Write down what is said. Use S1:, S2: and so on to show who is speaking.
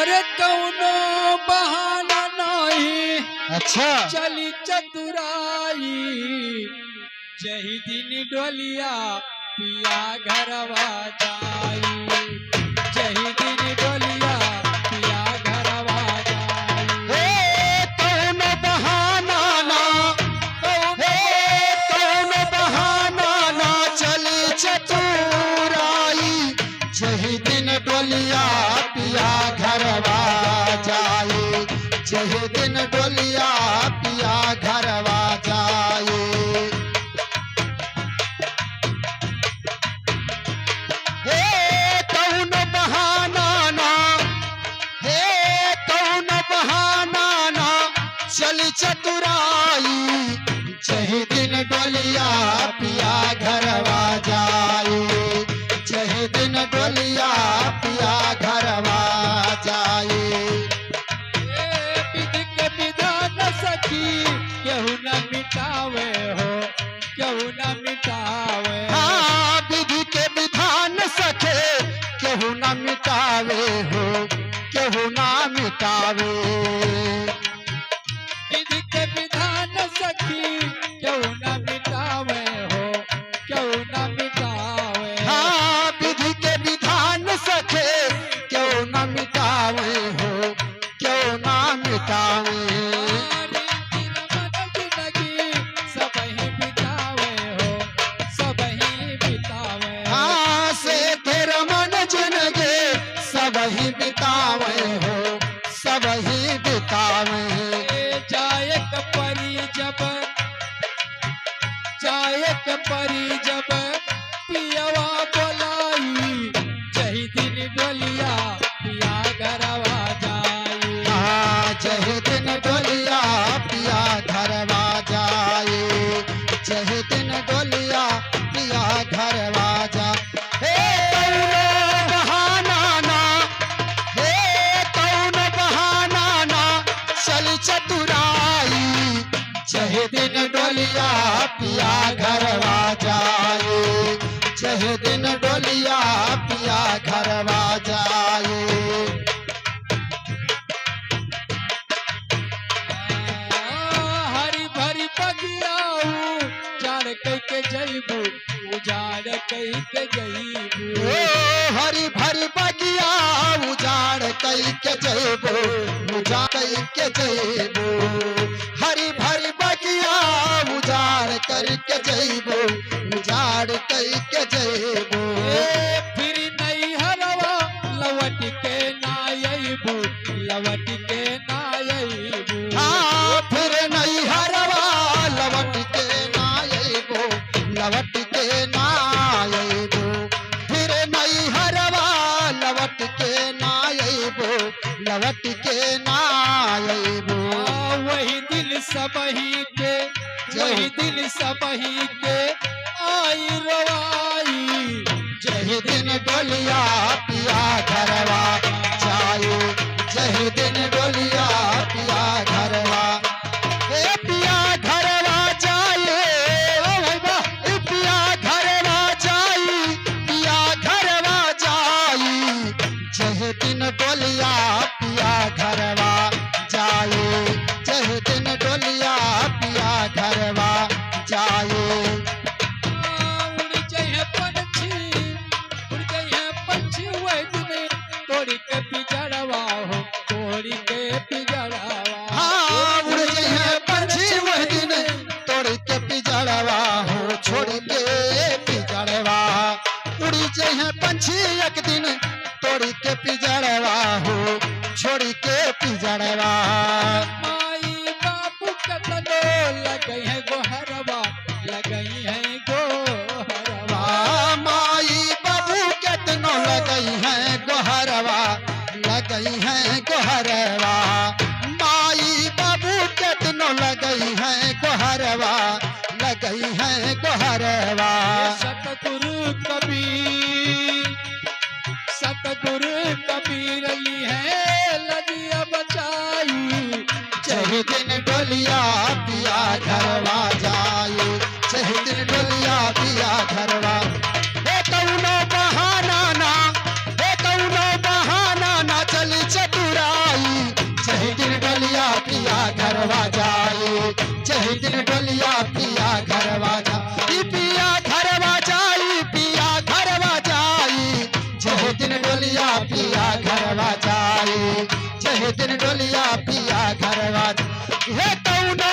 S1: अरे कौनो बहाना नहीं
S2: अच्छा
S1: चली चतुराई जही दिन डोलिया पिया घरवा जाई जही दिन डोलिया पिया घरवा जाई
S2: हे कौन बहाना ना हे कौन बहाना ना चली चतुराई जही दिन डोलिया पिया घरवा जाए जही दिन डोलिया पिया घरवा जाए हे कौन बहाना ना हे कौन बहाना ना चली चतुराई जही दिन डोलिया पिया घरवा जाए जही दिन डोलिया पिया घरवा जाए
S1: विधि के विधान सखी केहू न मिटावे हो केहू न मिटावे
S2: हाँ विधि के विधान सखे केहू न मिटावे हो केहू ना मिटावे
S1: विधि के विधान सखी केहू न मिटावे हो केहू न मिटावे
S2: हाँ विधि के विधान सखे क्यों न मिटावे हो क्यों ना मिटावे
S1: सबही बितावे हो सबही बितावे
S2: हाँ से तेरा मन जिंदगी सब ही बितावे हो सब ही बितावे
S1: जायक परी जब जायक परी जब पियवा बोलाई जही दिन डोलिया पिया घरवा जाई
S2: हाँ जही दिन डोलिया पिया घरवा जाए जही दिन डोलिया पिया घरवा जा हे कौन बहाना ना हे कौन बहाना ना चल चतुराई जही दिन डोलिया पिया घरवा जाए जही दिन डोलिया पिया घरवा जाए
S1: हरी भरी बगियाऊ जाड़ कई के जईबू उजाड़ कई के जईबू
S2: ओ हरी भरी बगिया उजाड़ कई के जयबो उजाड़ कई के जयबो हरी भरी बगिया उजाड़ कर के जयबो उजाड़ कई के जयबो
S1: फिर नहीं हरवा लवट के ना अईबू लवट के ना अईबू
S2: हाँ फिर नहीं हरवा लवट के ना अइबो लवट के ना अइबो फिर नहीं हरवा लवट के ना अइबो लवट के ना अइबो
S1: वही दिल सबही के वही दिल सबही के आई रवाई
S2: जही दिन डोलिया पिया घरवा जाए जही दिन डोलिया पिया घरवा ए पिया घरवा जाए ओ भाई बा ए पिया घरवा जाए पिया घरवा जाए जही दिन डोलिया पिया घरवा जाए जही दिन डोलिया पिया घरवा जाए
S1: उड़ जाए पंछी वही दिन तोड़ी के पिजड़वा हो तोड़ी के पिजड़वा
S2: हाँ उड़ गई है पंछी वह दिन तोड़ के पिजड़वा हो छोड़ के पिजड़वा उड़ी गई है पंछी एक दिन तोड़ के पिजड़वा हो छोड़ के पिजड़वा
S1: माई बाबू कतनो लगई है गोहरवा लगई है गोहरवा
S2: माई बाबू कितनो लगई है गोहरवा लगई है गोहरवा माई बाबू कितनो लगई है गोहरवा लगई है गोहरवा
S1: सतगुरु कबीर ली है लदिया बचाई
S2: जही दिन डोलिया पिया घरवा जाए जही दिन डोलिया पिया घरवा हे कौनो बहाना ना चली चतुरा दिन डोलिया पिया घरवा हे कौनो